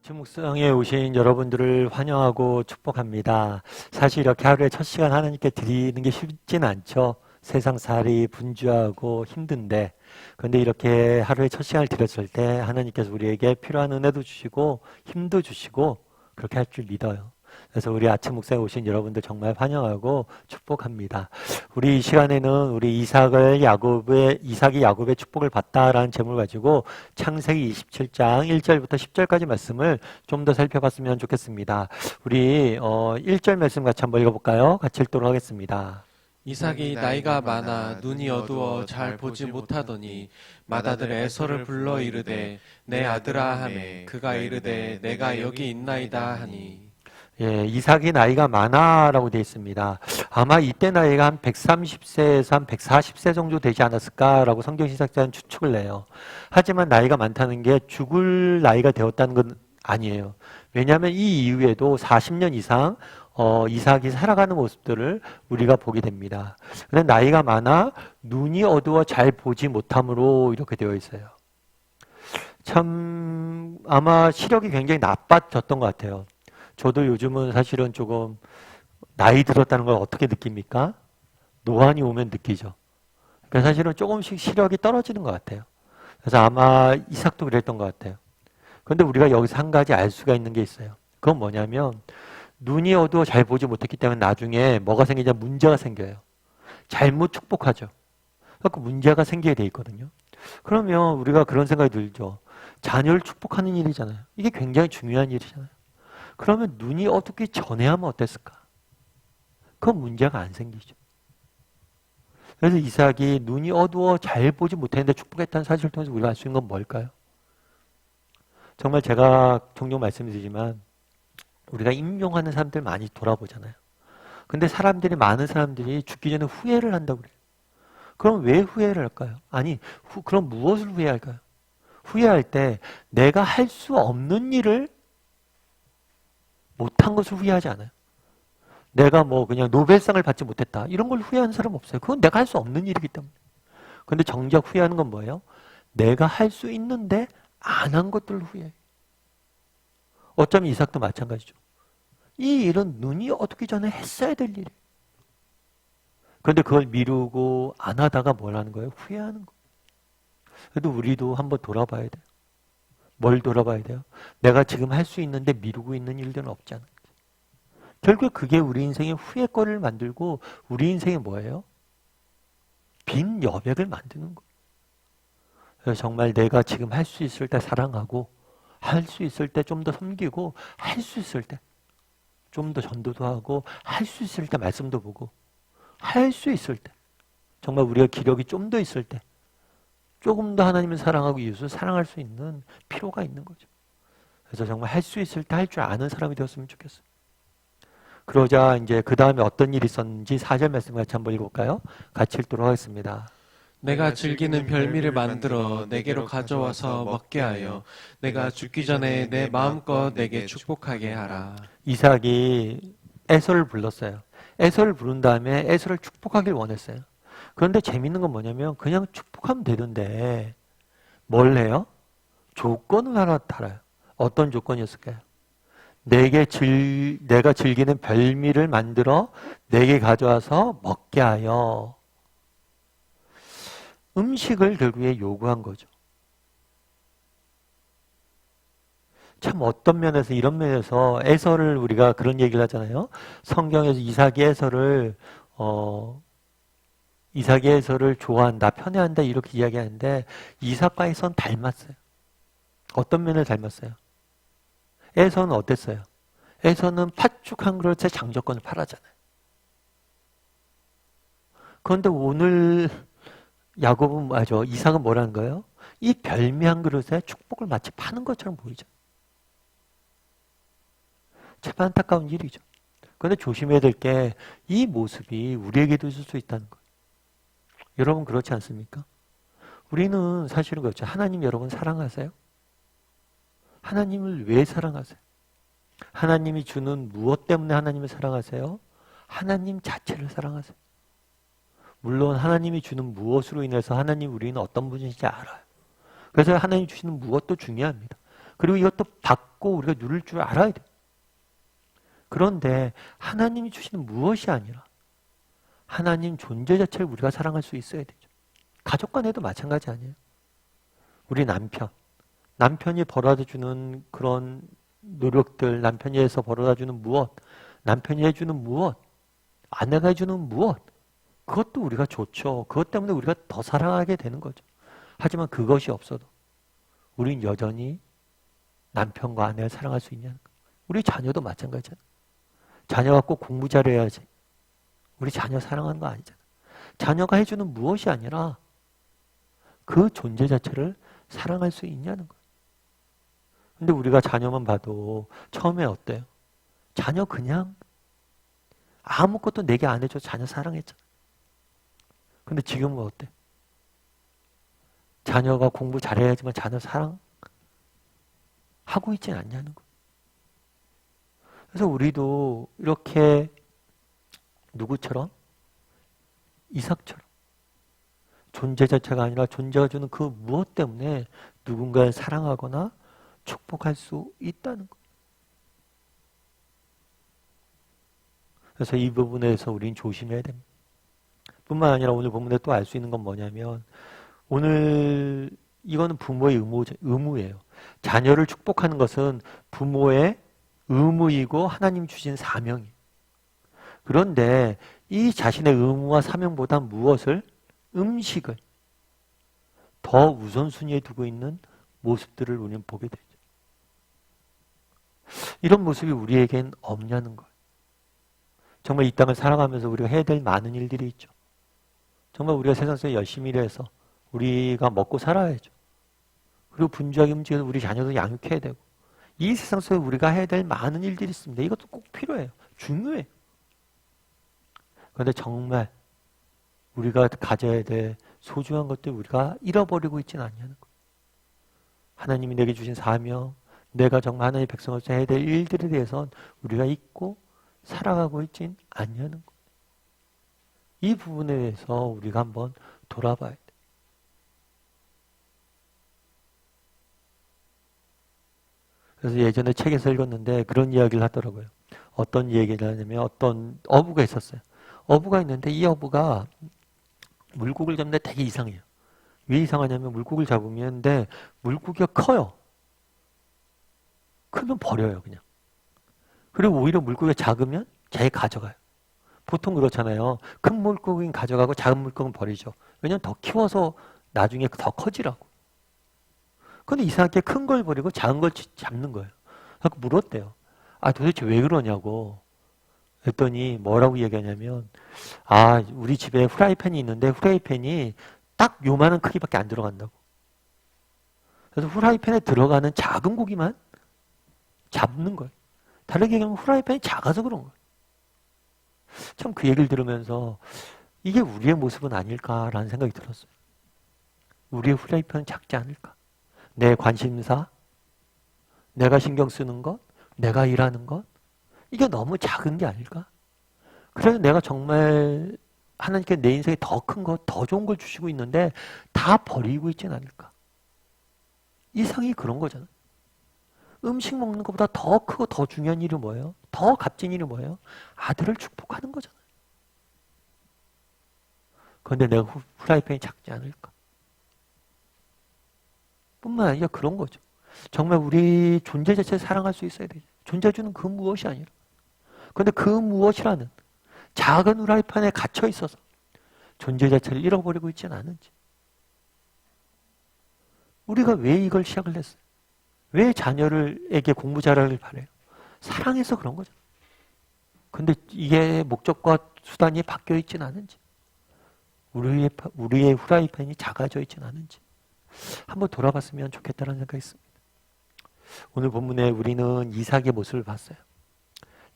아침 묵상에 오신 여러분들을 환영하고 축복합니다. 사실 이렇게 하루에 첫 시간 하나님께 드리는 게 쉽진 않죠. 세상살이 분주하고 힘든데, 그런데 이렇게 하루에 첫 시간을 드렸을 때 하나님께서 우리에게 필요한 은혜도 주시고 힘도 주시고 그렇게 할 줄 믿어요. 그래서 우리 아침 묵상에 오신 여러분들 정말 환영하고 축복합니다. 우리 이 시간에는 우리 이삭이 야곱의 축복을 받다라는 제목을 가지고 창세기 27장 1절부터 10절까지 말씀을 좀 더 살펴봤으면 좋겠습니다. 우리 1절 말씀 같이 한번 읽어볼까요? 같이 읽도록 하겠습니다. 이삭이 나이가 많아 눈이 어두워 잘 보지 못하더니 맏아들 에서를 불러 이르되 내 아들아 하매 그가 이르되 내가 여기 있나이다 하니. 예, 이삭이 나이가 많아라고 되어 있습니다. 아마 이때 나이가 한 130세에서 한 140세 정도 되지 않았을까라고 성경신학자는 추측을 해요. 하지만 나이가 많다는 게 죽을 나이가 되었다는 건 아니에요. 왜냐하면 이 이후에도 40년 이상 이삭이 살아가는 모습들을 우리가 보게 됩니다. 근데 나이가 많아 눈이 어두워 잘 보지 못함으로 이렇게 되어 있어요. 참 아마 시력이 굉장히 나빠졌던 것 같아요. 저도 요즘은 사실은 조금 나이 들었다는 걸 어떻게 느낍니까? 노안이 오면 느끼죠. 그러니까 사실은 조금씩 시력이 떨어지는 것 같아요. 그래서 아마 이삭도 그랬던 것 같아요. 그런데 우리가 여기서 한 가지 알 수가 있는 게 있어요. 그건 뭐냐면 눈이 어두워 잘 보지 못했기 때문에 나중에 뭐가 생기냐 문제가 생겨요. 잘못 축복하죠. 그러니까 문제가 생기게 돼 있거든요. 그러면 우리가 그런 생각이 들죠. 자녀를 축복하는 일이잖아요. 이게 굉장히 중요한 일이잖아요. 그러면 눈이 어둡기 전에 하면 어땠을까? 그건 문제가 안 생기죠. 그래서 이삭이 눈이 어두워 잘 보지 못했는데 축복했다는 사실을 통해서 우리가 알 수 있는 건 뭘까요? 정말 제가 종종 말씀드리지만 우리가 임종하는 사람들 많이 돌아보잖아요. 근데 많은 사람들이 죽기 전에 후회를 한다고 그래요. 그럼 왜 후회를 할까요? 아니, 그럼 무엇을 후회할까요? 후회할 때 내가 할 수 없는 일을 못한 것을 후회하지 않아요. 내가 뭐 그냥 노벨상을 받지 못했다. 이런 걸 후회하는 사람 없어요. 그건 내가 할 수 없는 일이기 때문에. 근데 정작 후회하는 건 뭐예요? 내가 할 수 있는데 안 한 것들을 후회해요. 어쩌면 이삭도 마찬가지죠. 이 일은 눈이 어둡기 전에 했어야 될 일이에요. 그런데 그걸 미루고 안 하다가 뭘 하는 거예요? 후회하는 거예요. 그래도 우리도 한번 돌아봐야 돼요. 뭘 돌아봐야 돼요? 내가 지금 할 수 있는데 미루고 있는 일들은 없잖아요. 결국 그게 우리 인생의 후회거리를 만들고 우리 인생이 뭐예요? 빈 여백을 만드는 거예요. 그래서 정말 내가 지금 할 수 있을 때 사랑하고 할 수 있을 때 좀 더 섬기고 할 수 있을 때 좀 더 전도도 하고 할 수 있을 때 말씀도 보고 할 수 있을 때 정말 우리가 기력이 좀 더 있을 때 조금 더 하나님을 사랑하고 이웃을 사랑할 수 있는 필요가 있는 거죠. 그래서 정말 할 수 있을 때 할 줄 아는 사람이 되었으면 좋겠어요. 그러자 이제 그 다음에 어떤 일이 있었는지 4절 말씀 같이 한번 읽어볼까요? 같이 읽도록 하겠습니다. 내가 즐기는 별미를 만들어 내게로 가져와서 먹게 하여 내가 죽기 전에 내 마음껏 내게 축복하게 하라. 이삭이 에서를 불렀어요. 에서를 부른 다음에 에서를 축복하길 원했어요. 그런데 재밌는 건 뭐냐면 그냥 축복하면 되던데 뭘 해요? 조건을 하나 달아요. 어떤 조건이었을까요? 내가 즐기는 별미를 만들어 내게 가져와서 먹게 하여 음식을 결국에 요구한 거죠. 참 어떤 면에서 이런 면에서 에서를 우리가 그런 얘기를 하잖아요. 성경에서 이삭이 에서를 좋아한다, 편애한다 이렇게 이야기하는데 이삭과 에서는 닮았어요. 어떤 면을 닮았어요? 에서는 어땠어요? 에서는 팥죽 한 그릇에 장조건을 팔았잖아요. 그런데 오늘 이삭은 뭐라는 거예요? 이 별미 한 그릇에 축복을 마치 파는 것처럼 보이죠. 참 안타까운 일이죠. 그런데 조심해야 될 게 이 모습이 우리에게도 있을 수 있다는 거예요. 여러분 그렇지 않습니까? 우리는 사실은 그렇죠. 하나님 여러분 사랑하세요? 하나님을 왜 사랑하세요? 하나님이 주는 무엇 때문에 하나님을 사랑하세요? 하나님 자체를 사랑하세요. 물론 하나님이 주는 무엇으로 인해서 하나님 우리는 어떤 분이신지 알아요. 그래서 하나님 주시는 무엇도 중요합니다. 그리고 이것도 받고 우리가 누릴 줄 알아야 돼. 그런데 하나님이 주시는 무엇이 아니라 하나님 존재 자체를 우리가 사랑할 수 있어야 되죠. 가족 간에도 마찬가지 아니에요? 우리 남편이 벌어다주는 그런 노력들, 남편이 해서 벌어다주는 무엇, 남편이 해주는 무엇, 아내가 해주는 무엇, 그것도 우리가 좋죠. 그것 때문에 우리가 더 사랑하게 되는 거죠. 하지만 그것이 없어도 우린 여전히 남편과 아내를 사랑할 수 있냐는 거예요. 우리 자녀도 마찬가지잖아요. 자녀가 꼭 공부 잘해야지. 우리 자녀 사랑하는 거 아니잖아요. 자녀가 해주는 무엇이 아니라 그 존재 자체를 사랑할 수 있냐는 거예요. 근데 우리가 자녀만 봐도 처음에 어때요? 자녀 그냥 아무것도 내게 안 해줘서 자녀 사랑했잖아요. 근데 지금은 어때? 자녀가 공부 잘해야지만 자녀 사랑하고 있지 않냐는 거예요. 그래서 우리도 이렇게 누구처럼? 이삭처럼 존재 자체가 아니라 존재가 주는 그 무엇 때문에 누군가를 사랑하거나 축복할 수 있다는 거예요. 그래서 이 부분에서 우리는 조심해야 됩니다. 뿐만 아니라 오늘 본문에 또 알 수 있는 건 뭐냐면 오늘 이거는 부모의 의무예요. 자녀를 축복하는 것은 부모의 의무이고 하나님 주신 사명이에요. 그런데 이 자신의 의무와 사명보다 무엇을? 음식을 더 우선순위에 두고 있는 모습들을 우리는 보게 되죠. 이런 모습이 우리에겐 없냐는 거예요. 정말 이 땅을 살아가면서 우리가 해야 될 많은 일들이 있죠. 정말 우리가 세상에서 열심히 일해서 우리가 먹고 살아야죠. 그리고 분주하게 움직여서 우리 자녀도 양육해야 되고 이 세상 속에 우리가 해야 될 많은 일들이 있습니다. 이것도 꼭 필요해요. 중요해요. 그런데 정말 우리가 가져야 될 소중한 것들 우리가 잃어버리고 있지는 않냐는 거예요. 하나님이 내게 주신 사명, 내가 정말 하나님의 백성으로서 해야 될 일들에 대해서는 우리가 잊고 살아가고 있진 않냐는 거예요. 이 부분에 대해서 우리가 한번 돌아봐야 돼요. 그래서 예전에 책에서 읽었는데 그런 이야기를 하더라고요. 어떤 얘기를 하냐면 어떤 어부가 있었어요. 어부가 있는데 이 어부가 물고기를 잡는데 되게 이상해요. 왜 이상하냐면 물고기를 잡으면 근데 물고기가 커요. 크면 버려요 그냥. 그리고 오히려 물고기가 작으면 자기 가져가요. 보통 그렇잖아요. 큰 물고기는 가져가고 작은 물고기는 버리죠. 왜냐면 더 키워서 나중에 더 커지라고. 근데 이상하게 큰 걸 버리고 작은 걸 잡는 거예요. 그래서 물었대요. 아 도대체 왜 그러냐고. 그랬더니 뭐라고 얘기하냐면 우리 집에 후라이팬이 있는데 후라이팬이 딱 요만한 크기밖에 안 들어간다고. 그래서 후라이팬에 들어가는 작은 고기만 잡는 거예요. 다르게 얘기하면 후라이팬이 작아서 그런 거예요. 참 그 얘기를 들으면서 이게 우리의 모습은 아닐까라는 생각이 들었어요. 우리의 후라이팬은 작지 않을까? 내 관심사, 내가 신경 쓰는 것, 내가 일하는 것, 이게 너무 작은 게 아닐까? 그래서 내가 정말 하나님께 내 인생에 더 큰 것, 더 좋은 걸 주시고 있는데 다 버리고 있진 않을까? 이상이 그런 거잖아요. 음식 먹는 것보다 더 크고 더 중요한 일이 뭐예요? 더 값진 일이 뭐예요? 아들을 축복하는 거잖아요. 그런데 내가 후라이팬이 작지 않을까? 뿐만 아니라 그런 거죠. 정말 우리 존재 자체를 사랑할 수 있어야 되죠. 존재주는 그 무엇이 아니라. 그런데 그 무엇이라는 작은 후라이팬에 갇혀 있어서 존재 자체를 잃어버리고 있지는 않은지. 우리가 왜 이걸 시작을 했어요? 왜 자녀에게 공부 잘하길 바래요? 사랑해서 그런 거죠. 근데 이게 목적과 수단이 바뀌어 있지는 않은지. 우리의 후라이팬이 작아져 있지는 않은지. 한번 돌아봤으면 좋겠다는 생각이 있습니다. 오늘 본문에 우리는 이삭의 모습을 봤어요.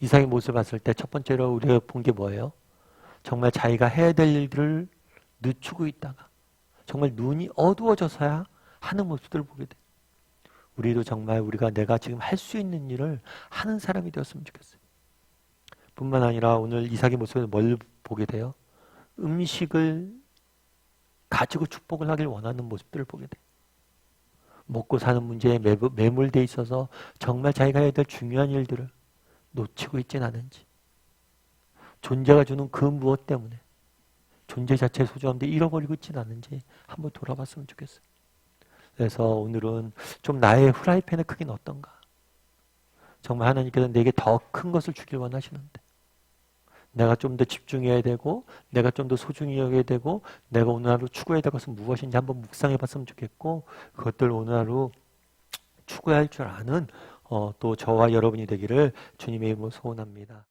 이삭의 모습을 봤을 때 첫 번째로 우리가 본 게 뭐예요? 정말 자기가 해야 될 일들을 늦추고 있다가 정말 눈이 어두워져서야 하는 모습들을 보게 돼요. 우리도 정말 내가 지금 할 수 있는 일을 하는 사람이 되었으면 좋겠어요. 뿐만 아니라 오늘 이삭의 모습을 뭘 보게 돼요? 음식을 가지고 축복을 하길 원하는 모습들을 보게 돼요. 먹고 사는 문제에 매몰돼 있어서 정말 자기가 해야 될 중요한 일들을 놓치고 있진 않은지, 존재가 주는 그 무엇 때문에 존재 자체의 소중함도 잃어버리고 있진 않은지 한번 돌아봤으면 좋겠어요. 그래서 오늘은 좀 나의 후라이팬의 크기는 어떤가? 정말 하나님께서 내게 더 큰 것을 주길 원하시는데 내가 좀 더 집중해야 되고 내가 좀 더 소중히 여겨야 되고 내가 오늘 하루 추구해야 될 것은 무엇인지 한번 묵상해 봤으면 좋겠고, 그것들 오늘 하루 추구할 줄 아는 또 저와 여러분이 되기를 주님의 이름으로 소원합니다.